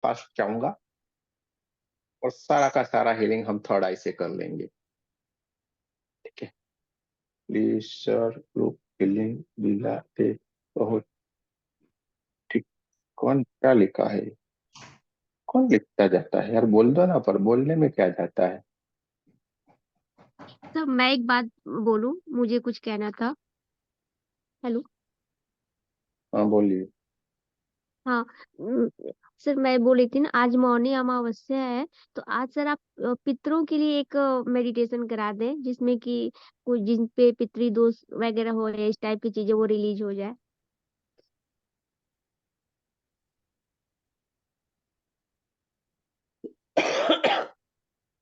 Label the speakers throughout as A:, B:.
A: Fast जाऊंगा और सारा का सारा हीलिंग हम थर्ड आई से कर लेंगे। ठीक है। प्लीज सर ग्रुप हीलिंग लीला दे बहुत ठीक। कौन क्या लिखा है? कौन लिखता जाता है यार? बोल दो ना, पर बोलने में क्या जाता है।
B: सर मैं एक बात बोलूं, मुझे कुछ कहना था। हेलो।
A: हाँ बोलिए।
B: हाँ। उम, सर मैं बोल रही थी ना, आज मौनी अमावस्या है। तो आज सर आप पितरों के लिए एक मेडिटेशन करा दें, जिसमें कि कुछ जिन पे पितृ दोष वगैरह हो रहे हैं, इस टाइप की चीजें वो रिलीज हो जाए,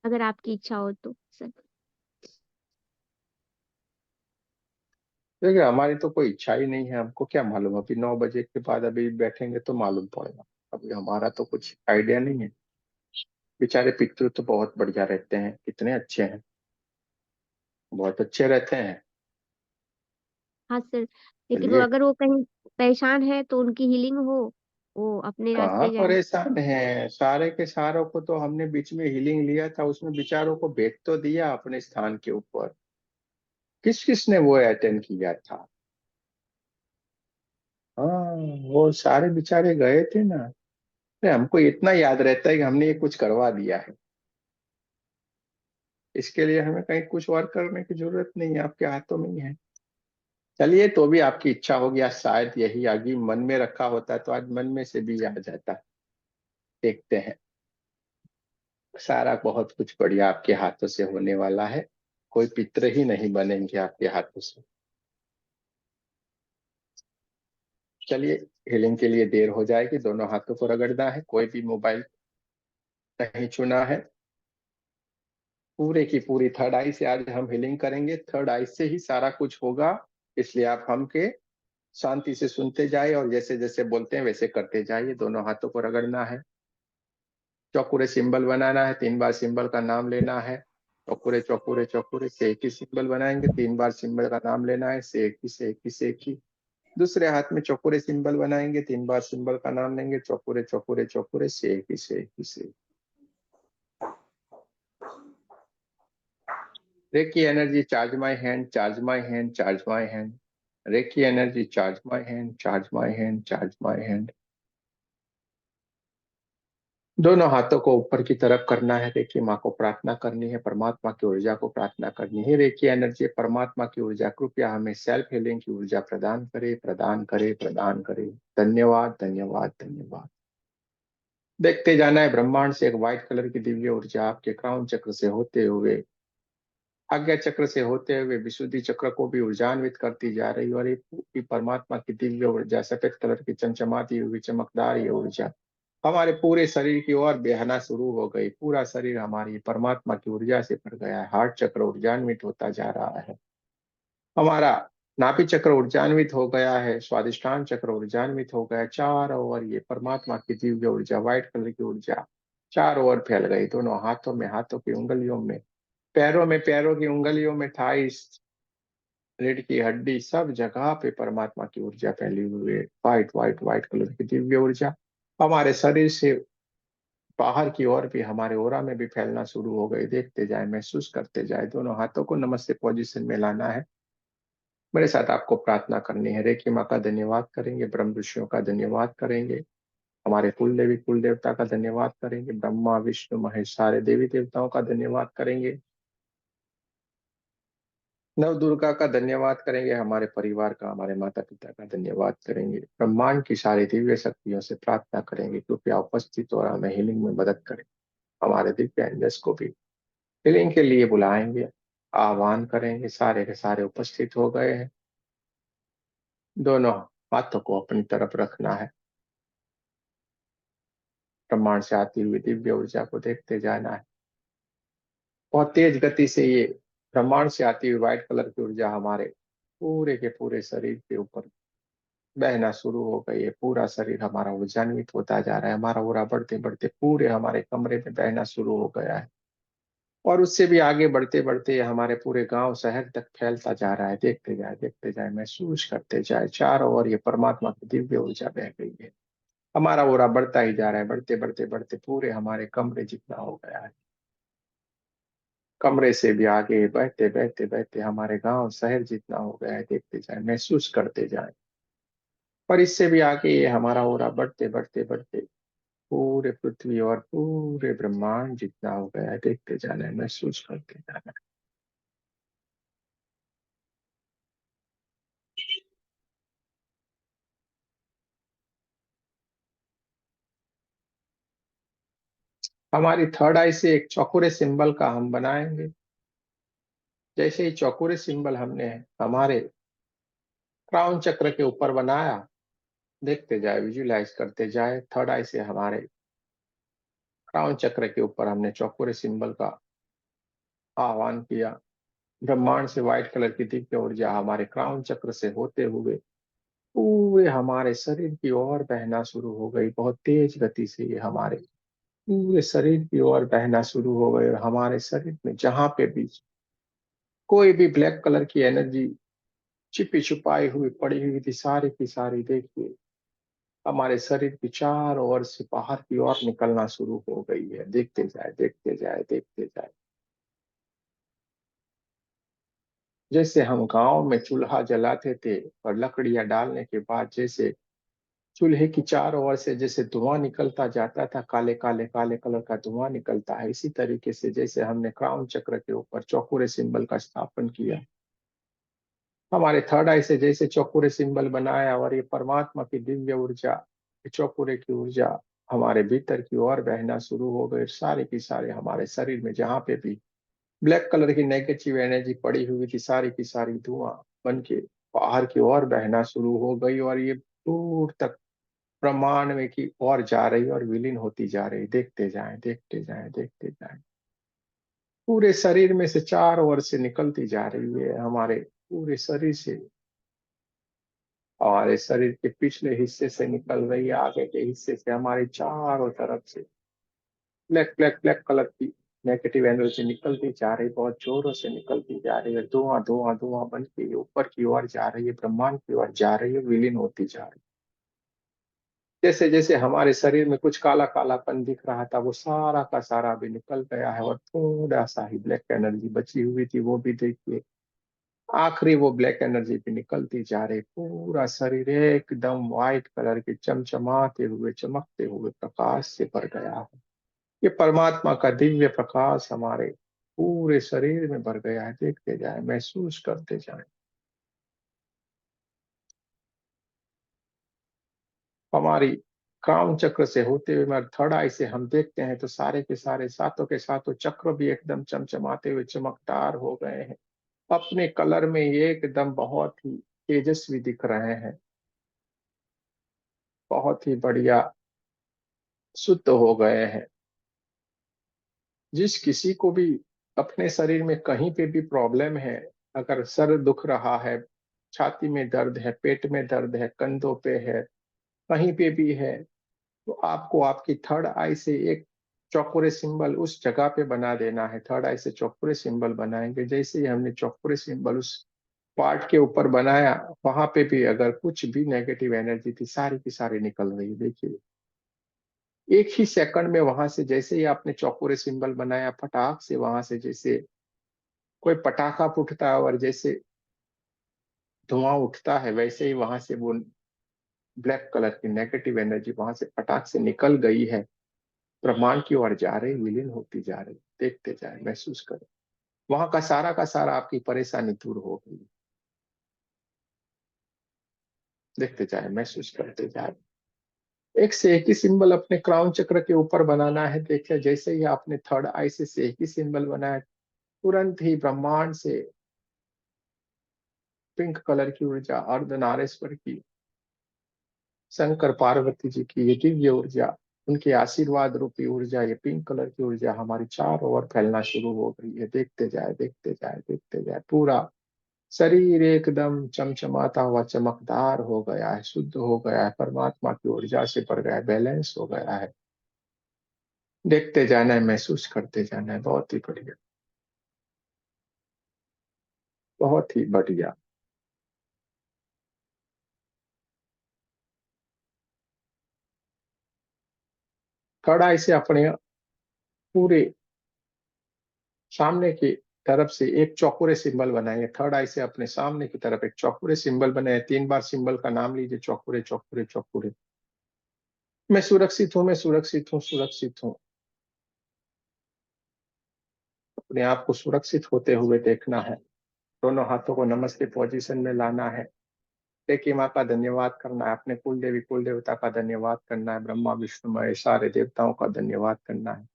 B: अगर आपकी इच्छा हो तो सर।
A: देखिए हमारी तो कोई इच्छा ही नहीं है, हमको क्या मालूम, अभी 9 बजे के बाद अभी बैठेंगे तो मालूम पड़ेगा। अभी हमारा तो कुछ आइडिया नहीं है। बेचारे पितृ तो बहुत बढ़िया रहते हैं, कितने अच्छे हैं, बहुत अच्छे रहते हैं।
B: हाँ सर। लेकिन वो
A: चलिए।
B: अगर वो कहीं परेशान है तो उनकी हीलिंग हो, वो अपने
A: कहाँ
B: रास्ते जाए।
A: परेशान है, सारे के सारों को तो हमने बीच में हीलिंग लिया था, उसमें बेचारों को भेज तो दिया अपने स्थान के ऊपर। किस किस ने वो अटेंड किया था? हाँ, वो सारे बेचारे गए थे ना। अरे हमको इतना याद रहता है कि हमने ये कुछ करवा दिया है। इसके लिए हमें कहीं कुछ और करने की जरूरत नहीं है, आपके हाथों में ही है। चलिए, तो भी आपकी इच्छा होगी, आज शायद यही आगे मन में रखा होता है तो आज मन में से भी आ जाता। देखते हैं। सारा बहुत कुछ बढ़िया आपके हाथों से होने वाला है। कोई पित्र ही नहीं बनेंगे आपके हाथों से। चलिए। हीलिंग के लिए देर हो जाएगी, दोनों हाथों को रगड़ना है, कोई भी मोबाइल नहीं छूना है। पूरे की पूरी थर्ड आई से आज हम हीलिंग करेंगे, थर्ड आई से ही सारा कुछ होगा। इसलिए आप हम के शांति से सुनते जाइए और जैसे जैसे बोलते हैं वैसे करते जाइए। दोनों हाथों को रगड़ना है। चौकुरे सिंबल बनाना है, 3 बार सिंबल का नाम लेना है। चौकुरे चौकुरे चौकुरे से एक ही सिंबल बनाएंगे, 3 बार सिंबल का नाम लेना है, से एक ही से एक ही से एक ही। दूसरे हाथ में चौकुरे सिंबल बनाएंगे, 3 बार सिंबल का नाम लेंगे, चौकुरे चौकुरे चौकुरे से एक ही से एक ही से। Reiki energy, charge my hand, charge my hand, charge my hand. Reiki energy, charge my hand, charge my hand, charge my hand. दोनों हाथों को ऊपर की तरफ करना है। रेकी माँ को प्रार्थना करनी है, परमात्मा की ऊर्जा को प्रार्थना करनी है। रेकी एनर्जी, परमात्मा की ऊर्जा कृपया हमें सेल्फ हीलिंग की ऊर्जा प्रदान करे, प्रदान करे, प्रदान करे। धन्यवाद, धन्यवाद, धन्यवाद। देखते जाना है ब्रह्मांड से एक व्हाइट कलर की दिव्य ऊर्जा आपके क्राउन चक्र से होते हुए, आज्ञा चक्र से होते हुए विशुद्धि चक्र को भी ऊर्जान्वित करती जा रही है। और ये पूरी परमात्मा की दिव्य ऊर्जा, सफेद कलर की चमचमाती हुई चमकदार ये ऊर्जा हमारे पूरे शरीर की ओर बहना शुरू हो गई। पूरा शरीर हमारी परमात्मा की ऊर्जा से भर गया है। हार्ट चक्र ऊर्जान्वित होता जा रहा है। हमारा नाभि चक्र ऊर्जान्वित हो गया है। स्वादिष्ठान चक्र ऊर्जान्वित हो गया। चारों ओर ये परमात्मा की दिव्य ऊर्जा, व्हाइट कलर की ऊर्जा चारों ओर फैल गई। दोनों हाथों में, हाथों की उंगलियों में, पैरों में, पैरों की उंगलियों में, थाइस, रीढ़ की हड्डी, सब जगह पे परमात्मा की ऊर्जा फैली हुई है। व्हाइट व्हाइट व्हाइट कलर की दिव्य ऊर्जा हमारे शरीर से बाहर की ओर भी, हमारे ओरा में भी फैलना शुरू हो गई। देखते जाए, महसूस करते जाए। दोनों हाथों को नमस्ते पोजीशन में लाना है। मेरे साथ आपको प्रार्थना करनी है। रेखी माँ का धन्यवाद करेंगे, ब्रह्म ऋषियों का धन्यवाद करेंगे, हमारे कुल देवी कुल देवता का धन्यवाद करेंगे, ब्रह्मा विष्णु महेश सारे देवी देवताओं का धन्यवाद करेंगे, नव दुर्गा का धन्यवाद करेंगे, हमारे परिवार का, हमारे माता पिता का धन्यवाद करेंगे। ब्रह्मांड की सारी दिव्य शक्तियों से प्रार्थना करेंगे कृपया उपस्थित और हमें हीलिंग में मदद करें। हमारे दिव्य एंजल्स को भी हीलिंग के लिए बुलाएंगे, आह्वान करेंगे। सारे के सारे उपस्थित हो गए हैं। दोनों हाथों को अपनी तरफ रखना है। ब्रह्मांड से आती हुई दिव्य ऊर्जा को देखते जाना है। बहुत तेज गति से ये ब्रह्मांड से आती हुई व्हाइट कलर की ऊर्जा हमारे पूरे के पूरे शरीर के ऊपर बहना शुरू हो गई है। पूरा शरीर हमारा ऊर्जान्वित होता जा रहा है। हमारा ओरा बढ़ते बढ़ते पूरे हमारे कमरे में बहना शुरू हो गया है। और उससे भी आगे बढ़ते बढ़ते ये हमारे पूरे गांव शहर तक फैलता जा रहा है। देखते जाए, महसूस करते जाए। चारों ओर ये परमात्मा की दिव्य ऊर्जा बह गई है। हमारा ऑरा बढ़ता ही जा रहा है, बढ़ते बढ़ते बढ़ते पूरे हमारे कमरे जितना हो गया है। कमरे से भी आगे बहते बहते बहते हमारे गांव शहर जितना हो गया है, देखते जाए, महसूस करते जाए। पर इससे भी आगे ये हमारा ऑरा बढ़ते बढ़ते बढ़ते पूरे पृथ्वी और पूरे ब्रह्मांड जितना हो गया है, देखते जाना है, महसूस करते जाना है। हमारी थर्ड आई से एक चौकोरे सिंबल का हम बनाएंगे। जैसे ही चौकोरे सिंबल हमने हमारे क्राउन चक्र के ऊपर बनाया, देखते जाए, विजुलाइज करते जाए, थर्ड आई से हमारे क्राउन चक्र के ऊपर हमने चौकोरे सिंबल का आह्वान किया। ब्रह्मांड से व्हाइट कलर की दिव्य ऊर्जा हमारे क्राउन चक्र से होते हुए पूरे हमारे शरीर की ओर बहना शुरू हो गई। बहुत तेज गति से ये हमारे पूरे शरीर की ओर बहना शुरू हो गई, और हमारे शरीर में जहां पे भी कोई भी ब्लैक कलर की एनर्जी छिपी छुपाई हुई पड़ी हुई थी, सारी की सारी देखिए हमारे शरीर की चारों ओर से बाहर की ओर निकलना शुरू हो गई है। देखते जाए, देखते जाए, देखते जाए। जैसे हम गांव में चूल्हा जलाते थे और लकड़ियां डालने के बाद जैसे चूल्हे की चारों ओर से जैसे धुआं निकलता जाता था, काले काले काले कलर का धुआं निकलता है, इसी तरीके से जैसे हमने क्राउन चक्र के ऊपर चौकोरे सिंबल का स्थापन किया, हमारे थर्ड आई से जैसे चौकोरे सिंबल बनाया, और ये परमात्मा की दिव्य ऊर्जा, चौकोरे की ऊर्जा हमारे भीतर की ओर बहना शुरू हो गई। सारे की सारे हमारे शरीर में जहां पे भी ब्लैक कलर की नेगेटिव एनर्जी पड़ी हुई थी, सारी की सारी धुआं बन के बाहर की ओर बहना शुरू हो गई, और ये दूर तक ब्रह्मांड में की ओर जा रही और विलीन होती जा रही। देखते जाएं, देखते जाएं, देखते जाएं। पूरे शरीर में से चारों ओर से निकलती जा रही है, हमारे पूरे शरीर से, हमारे शरीर के पिछले हिस्से से निकल रही है, आगे के हिस्से से, हमारे चारों तरफ से ब्लैक ब्लैक ब्लैक कलर की नेगेटिव एनर्जी निकलती जा रही, बहुत जोरों से निकलती जा रही है। धुआं धुआं धुआं बन के ऊपर की ओर जा रही है, ब्रह्मांड की ओर जा रही है, विलीन होती जा रही है। जैसे जैसे हमारे शरीर में कुछ काला कालापन दिख रहा था, वो सारा का सारा भी निकल गया है, और थोड़ा सा ही ब्लैक एनर्जी बची हुई थी, वो भी देखिए आखिरी वो ब्लैक एनर्जी भी निकलती जा रही। पूरा शरीर एकदम व्हाइट कलर के चमचमाते हुए चमकते हुए प्रकाश से भर गया है। ये परमात्मा का दिव्य प्रकाश हमारे पूरे शरीर में भर गया है। देखते जाए, महसूस करते जाए। हमारी काम चक्र से होते हुए हमारे थर्ड आई से हम देखते हैं तो सारे के सारे सातों के सातों चक्र भी एकदम चमचमाते हुए चमकदार हो गए हैं। अपने कलर में ये एकदम बहुत ही तेजस्वी दिख रहे हैं, बहुत ही बढ़िया शुद्ध हो गए हैं। जिस किसी को भी अपने शरीर में कहीं पे भी प्रॉब्लम है, अगर सर दुख रहा है, छाती में दर्द है, पेट में दर्द है, कंधों पे है, कहीं पे भी है, तो आपको आपकी थर्ड आई से एक चौकोरे सिंबल उस जगह पे बना देना है। थर्ड आई से चौकोरे सिंबल बनाएंगे। जैसे ही हमने चौकोरे सिंबल उस पार्ट के ऊपर बनाया, वहां पे भी अगर कुछ भी नेगेटिव एनर्जी थी, सारी की सारी निकल रही। देखिए एक ही सेकंड में वहां से, जैसे ही आपने चौकोरे सिंबल बनाया, फटाक से वहां से जैसे कोई पटाखा फूटता है और जैसे धुआं उठता है, वैसे ही वहां से वो ब्लैक कलर की नेगेटिव एनर्जी वहां से फटाक से निकल गई है, ब्रह्मांड की ओर जा रही, विलीन होती जा रही। देखते जाए, महसूस करें, वहां का सारा आपकी परेशानी दूर हो गई। देखते जाए, महसूस करते जाए। एक से एक ही सिंबल अपने क्राउन चक्र के ऊपर बनाना है। देखिए जैसे ही आपने थर्ड आई से एक ही सिंबल बनाया, तुरंत ही ब्रह्मांड से पिंक कलर की ऊर्जा, अर्धनारेश्वर की, शंकर पार्वती जी की ये दिव्य ऊर्जा, उनके आशीर्वाद रूपी ऊर्जा, ये पिंक कलर की ऊर्जा हमारी चारों ओर फैलना शुरू हो गई है। देखते जाए, देखते जाए, देखते जाए। पूरा शरीर एकदम चमचमाता हुआ चमकदार हो गया है, शुद्ध हो गया है, परमात्मा की ऊर्जा से भर गया है, बैलेंस हो गया है। देखते जाना है, महसूस करते जाना है। बहुत ही बढ़िया, बहुत ही बढ़िया। थर्ड आई से अपने पूरे सामने की तरफ से एक चौकोरे सिंबल बनाएंगे। थर्ड आई से अपने सामने की तरफ एक चौकोरे सिंबल बनाए। 3 बार सिंबल का नाम लीजिए, चौकोरे चौकोरे चौकोरे। मैं सुरक्षित हूं, मैं सुरक्षित हूं, सुरक्षित हूं। अपने आप को सुरक्षित होते हुए देखना है। दोनों हाथों को नमस्ते पोजीशन में लाना है। देखिए माँ का धन्यवाद करना है, अपने कुल देवी कुल देवता का धन्यवाद करना है, ब्रह्मा विष्णु महेश सारे देवताओं का धन्यवाद करना है।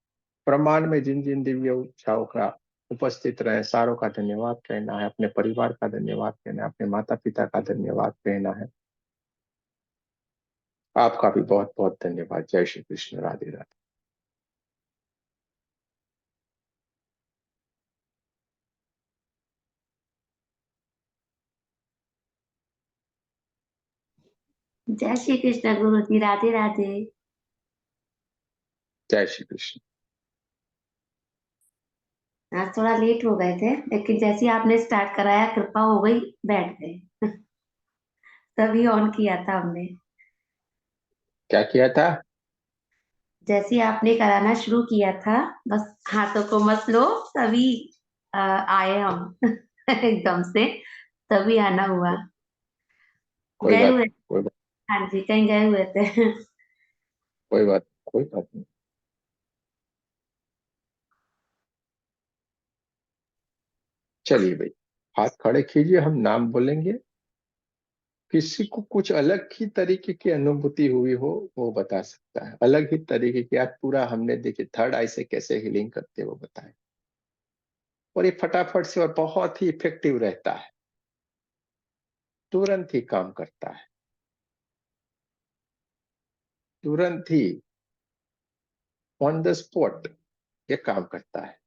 A: ब्रह्मांड में जिन जिन दिव्य ऊर्जाओं का उपस्थित रहे सारों का धन्यवाद कहना है। अपने परिवार का धन्यवाद कहना है, अपने माता पिता का धन्यवाद कहना है। आपका भी बहुत बहुत धन्यवाद। जय श्री कृष्ण, राधे राधे।
C: जय श्री कृष्ण गुरु जी, राधे राधे।
A: जय श्री कृष्ण।
C: आज थोड़ा लेट हो गए थे, लेकिन जैसे ही आपने स्टार्ट कराया कृपा हो गई, बैठ गए। तभी ऑन किया था हमने।
A: क्या किया था?
C: जैसे ही आपने कराना शुरू किया था, बस हाथों को मत लो, तभी आए हम। एकदम से तभी आना हुआ।
A: कोई
C: गए
A: बात,
C: हुए,
A: कोई बात,
C: हाँ जी, कहीं गए हुए थे।
A: कोई बात, कोई बात नहीं। चलिए भाई, हाथ खड़े कीजिए, हम नाम बोलेंगे। किसी को कुछ अलग ही तरीके की अनुभूति हुई हो वो बता सकता है। अलग ही तरीके की। आज पूरा हमने देखिए थर्ड आई से कैसे हीलिंग करते हैं वो बताए। और ये फटाफट से और बहुत ही इफेक्टिव रहता है, तुरंत ही काम करता है, तुरंत ही ऑन द स्पॉट ये काम करता है।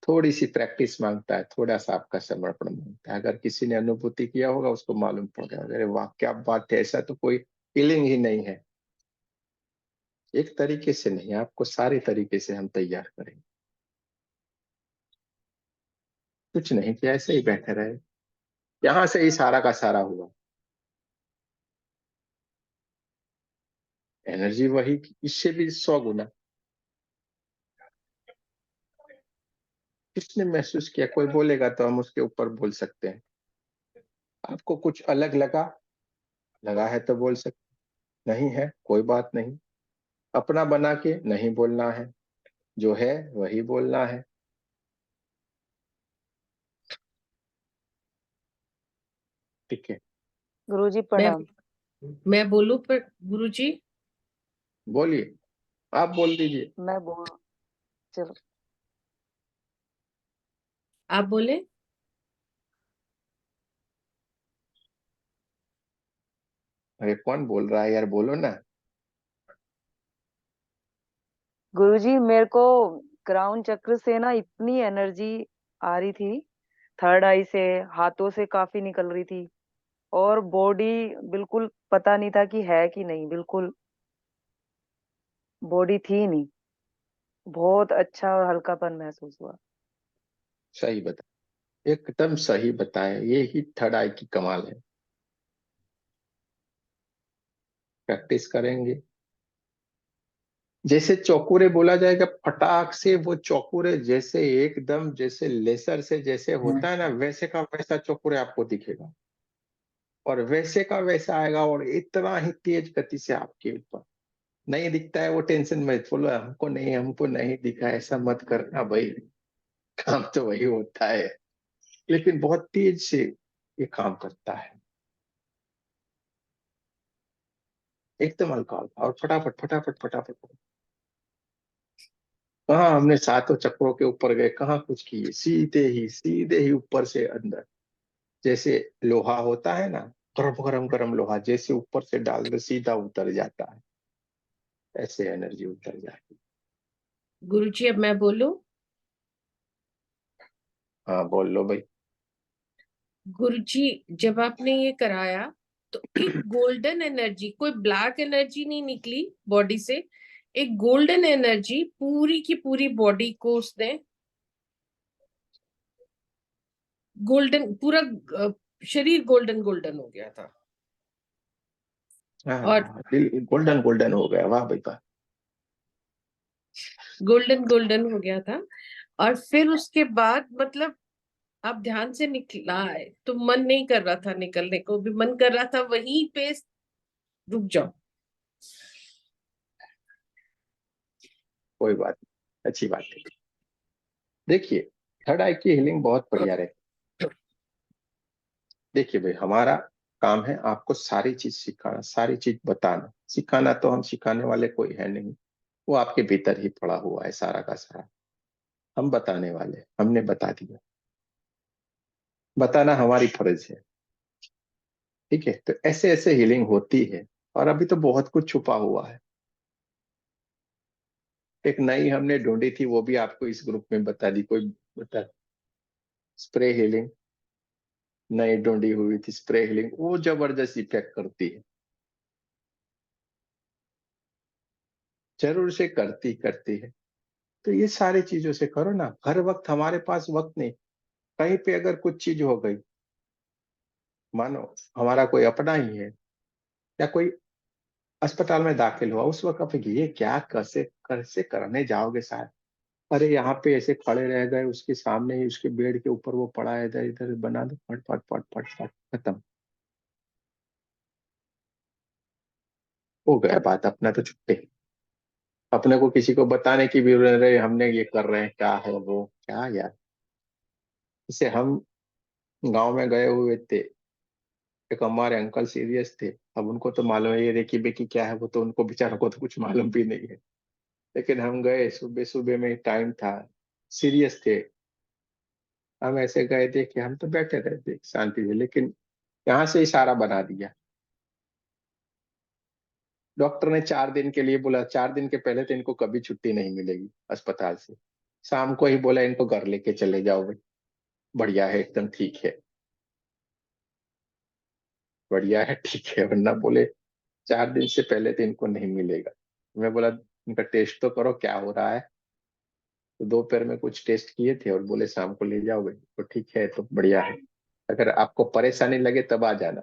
A: थोड़ी सी प्रैक्टिस मांगता है, थोड़ा सा आपका समर्पण मांगता है। अगर किसी ने अनुभूति किया होगा उसको मालूम पड़ेगा, अरे वाह क्या बात है, ऐसा तो कोई फीलिंग ही नहीं है। एक तरीके से नहीं, आपको सारे तरीके से हम तैयार करेंगे। कुछ नहीं किया, ऐसे ही बैठे रहे। यहां से ही सारा का सारा हुआ। एनर्जी वही, इससे भी 100 गुना। किसने महसूस किया? कोई बोलेगा तो हम उसके ऊपर बोल सकते हैं। आपको कुछ अलग लगा, लगा है तो बोल सकते, नहीं है कोई बात नहीं। अपना बना के नहीं बोलना है, जो है वही बोलना है। ठीक है,
D: गुरुजी
E: मैं
D: प्रणाम।
E: मैं बोलूं पर गुरुजी?
A: बोलिए, आप बोल दीजिए।
D: मैं बोल चलो।
E: आप बोले।
A: अरे कौन बोल रहा है यार, बोलो ना।
D: गुरुजी मेरे को क्राउन चक्र से ना इतनी एनर्जी आ रही थी, थर्ड आई से, हाथों से काफी निकल रही थी, और बॉडी बिल्कुल पता नहीं था कि है कि नहीं, बिल्कुल बॉडी थी नहीं। बहुत अच्छा और हल्कापन महसूस हुआ।
A: सही बता, एकदम सही बताया। ये ही थर्ड आई की कमाल है। प्रैक्टिस करेंगे, जैसे चौकुरे बोला जाएगा, फटाक से वो चौकुरे जैसे एकदम जैसे लेसर से जैसे होता है ना, वैसे का वैसा चौकुरे आपको दिखेगा। और वैसे का वैसा आएगा, और इतना ही तेज गति से आपके ऊपर। नहीं दिखता है वो टेंशन मत बोलो, हमको नहीं, हमको नहीं दिखा, ऐसा मत करना भाई। काम तो वही होता है, लेकिन बहुत तेज से ये काम करता है। एकदम हल्का हल्का और फटाफट फटाफट फटाफट। कहाँ हमने सातों चक्रों के ऊपर गए, कहाँ कुछ किए, सीधे ही ऊपर से अंदर। जैसे लोहा होता है ना, गरम गरम गरम लोहा, जैसे ऊपर से डाल दो सीधा उतर जाता है, ऐसे एनर्जी उतर जाती है।
E: गुरुजी अब मैं बोलूं?
A: हाँ बोल लो भाई।
E: गुरुजी जब आपने ये कराया तो एक गोल्डन एनर्जी, कोई ब्लैक एनर्जी नहीं निकली बॉडी से, एक गोल्डन एनर्जी पूरी की पूरी बॉडी को उसने गोल्डन, पूरा शरीर गोल्डन गोल्डन हो गया था। और
A: हाँ, दिल गोल्डन गोल्डन हो गया, वाह भाई वाह।
E: गोल्डन गोल्डन हो गया था। और फिर उसके बाद मतलब अब ध्यान से निकला है तो मन नहीं कर रहा था, निकलने को भी मन कर रहा था, वहीं पे रुक जाओ।
A: कोई बात नहीं, अच्छी बात है। देखिए, थर्ड आई की हीलिंग बहुत बढ़िया रहती है। देखिए भाई, हमारा काम है आपको सारी चीज सिखाना, सारी चीज बताना। सिखाना तो हम सिखाने वाले कोई है नहीं, वो आपके भीतर ही पड़ा हुआ है सारा का सारा। हम बताने वाले, हमने बता दिया। बताना हमारी फर्ज है। ठीक है, तो ऐसे ऐसे हीलिंग होती है। और अभी तो बहुत कुछ छुपा हुआ है। एक नई हमने ढूंढी थी, वो भी आपको इस ग्रुप में बता दी। कोई बता, स्प्रे हीलिंग नई ढूंढी हुई थी। स्प्रे हीलिंग वो जबरदस्त इफेक्ट करती है, जरूर से करती करती है। तो ये सारी चीजों से करो ना। हर वक्त हमारे पास वक्त नहीं। कहीं पे अगर कुछ चीज हो गई, मानो हमारा कोई अपना ही है या कोई अस्पताल में दाखिल हुआ, उस वक्त आप ये क्या कैसे कैसे करने जाओगे साहब। अरे यहाँ पे ऐसे खड़े रह गए, उसके सामने ही उसके बेड के ऊपर वो पड़ा है, इधर इधर बना दो, फट फट फट फट फट, खत्म हो गया बात। अपना तो छुट्टी। अपने को किसी को बताने की भी जरूरत नहीं, हमने ये कर रहे हैं, क्या है वो क्या यार। जैसे हम गांव में गए हुए थे, एक हमारे अंकल सीरियस थे। अब उनको तो मालूम है ये रेकी बेकी क्या है, वो तो उनको बेचारों को तो कुछ मालूम भी नहीं है। लेकिन हम गए, सुबह सुबह में टाइम था, सीरियस थे। हम ऐसे गए, देखे, हम तो बैठे रहे थे शांति से, लेकिन यहाँ से इशारा बना दिया। डॉक्टर ने 4 दिन के लिए बोला। 4 दिन के पहले तो इनको कभी छुट्टी नहीं मिलेगी अस्पताल से। शाम को ही बोला इनको घर लेके चले जाओ भाई, बढ़िया है, एकदम ठीक है, बढ़िया है, ठीक है। वरना बोले 4 दिन से पहले तो इनको नहीं मिलेगा। मैं बोला इनका टेस्ट तो करो क्या हो रहा है। तो दोपहर में कुछ टेस्ट किए थे और बोले शाम को ले जाओ भाई। तो ठीक है, तो बढ़िया है, अगर आपको परेशानी लगे तब आ जाना,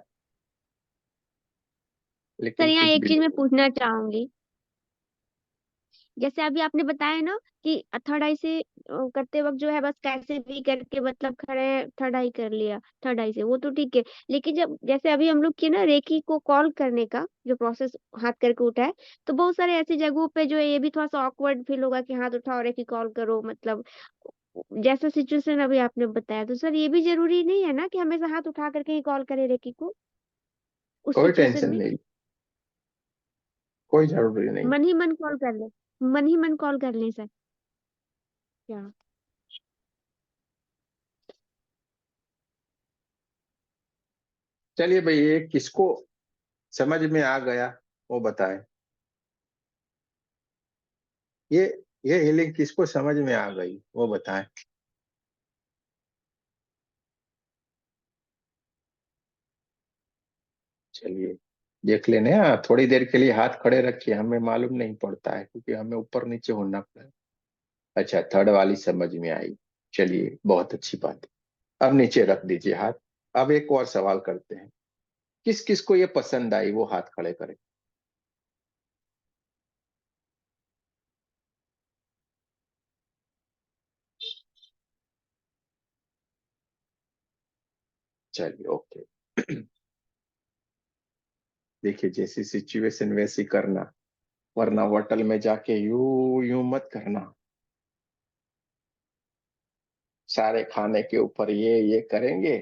B: सर
A: लेकिन
B: यहाँ
A: कुछ
B: एक
A: भी
B: चीज मैं
A: नहीं।
B: पूछना चाहूंगी। जैसे अभी आपने बताया ना कि थर्ड आई से करते वक्त जो है बस कैसे भी करके मतलब खड़े थर्ड आई कर लिया थर्ड आई से, वो तो ठीक है। लेकिन जब जैसे अभी हम लोग किए ना रेकी को कॉल करने का जो प्रोसेस, हाथ करके उठाए, तो बहुत सारे ऐसी जगहों पे जो है ये भी थोड़ा सा ऑकवर्ड फील होगा कि हाथ उठाओ रेकी कॉल करो, मतलब जैसा सिचुएशन अभी आपने बताया। तो सर ये भी जरूरी नहीं है ना कि हमेशा हाथ उठा करके ही कॉल करें रेकी को उस
A: कोई
B: सिचुएशन
A: टेंशन
B: में?
A: नहीं, कोई जरूरी नहीं।
B: मन ही मन कॉल कर ले, मन ही मन कॉल कर ले सर क्या?
A: चलिए भाई, ये किसको समझ में आ गया वो बताएं। ये ये हीलिंग किसको समझ में आ गई वो बताएं। चलिए देख लेने। हाँ, थोड़ी देर के लिए हाथ खड़े रखिए, हमें मालूम नहीं पड़ता है क्योंकि हमें ऊपर नीचे होना पड़ा है। अच्छा, थर्ड वाली समझ में आई। चलिए, बहुत अच्छी बात है। अब नीचे रख दीजिए हाथ। अब एक और सवाल करते हैं, किस किस को ये पसंद आई वो हाथ खड़े करे। चलिए, ओके। देखिए, जैसी सिचुएशन वैसी करना, वरना होटल में जाके यू यूं मत करना। सारे खाने के ऊपर ये करेंगे,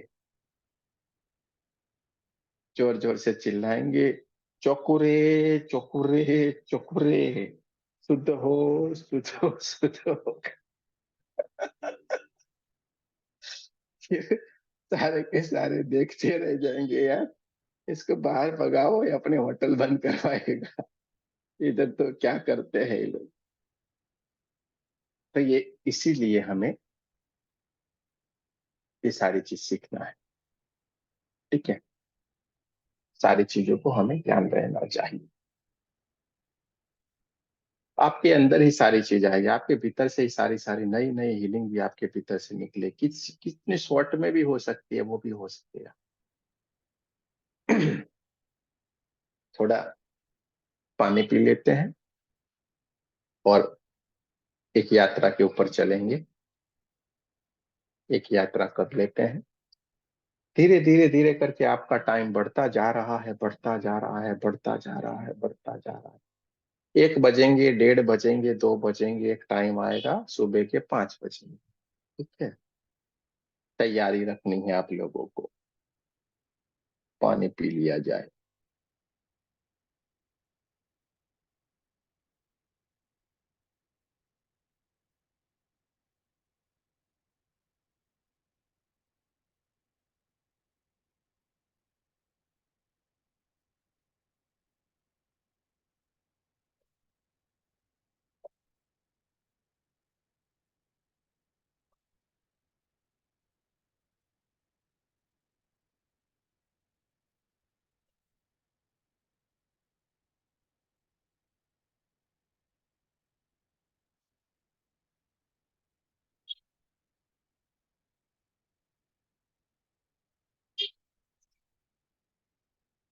A: जोर जोर से चिल्लाएंगे, चौकुरे चौकुरे चौकुरे, शुद्ध हो शुद्ध हो शुद्ध हो। सारे के सारे देखते रह जाएंगे यार, इसको बाहर भगाओ या अपने होटल बंद करवाएगा। इधर तो क्या करते हैं ये लोग। तो ये इसीलिए हमें ये सारी चीज सीखना है। ठीक है, सारी चीजों को हमें ध्यान रहना चाहिए। आपके अंदर ही सारी चीज आएगी, आपके भीतर से ही सारी सारी नई नई हीलिंग भी आपके भीतर से निकले। कितने शॉर्ट में भी हो सकती है, वो भी हो सकती है। थोड़ा पानी पी लेते हैं और एक यात्रा के ऊपर चलेंगे, एक यात्रा कर लेते हैं। धीरे धीरे धीरे करके आपका टाइम बढ़ता जा रहा है, बढ़ता जा रहा है, बढ़ता जा रहा है, बढ़ता जा रहा है। 1 बजेंगे, 1:30 बजेंगे, 2 बजेंगे, एक टाइम आएगा सुबह के 5 बजेंगे। ठीक है, तैयारी रखनी है आप लोगों को। पानी पी लिया जाए।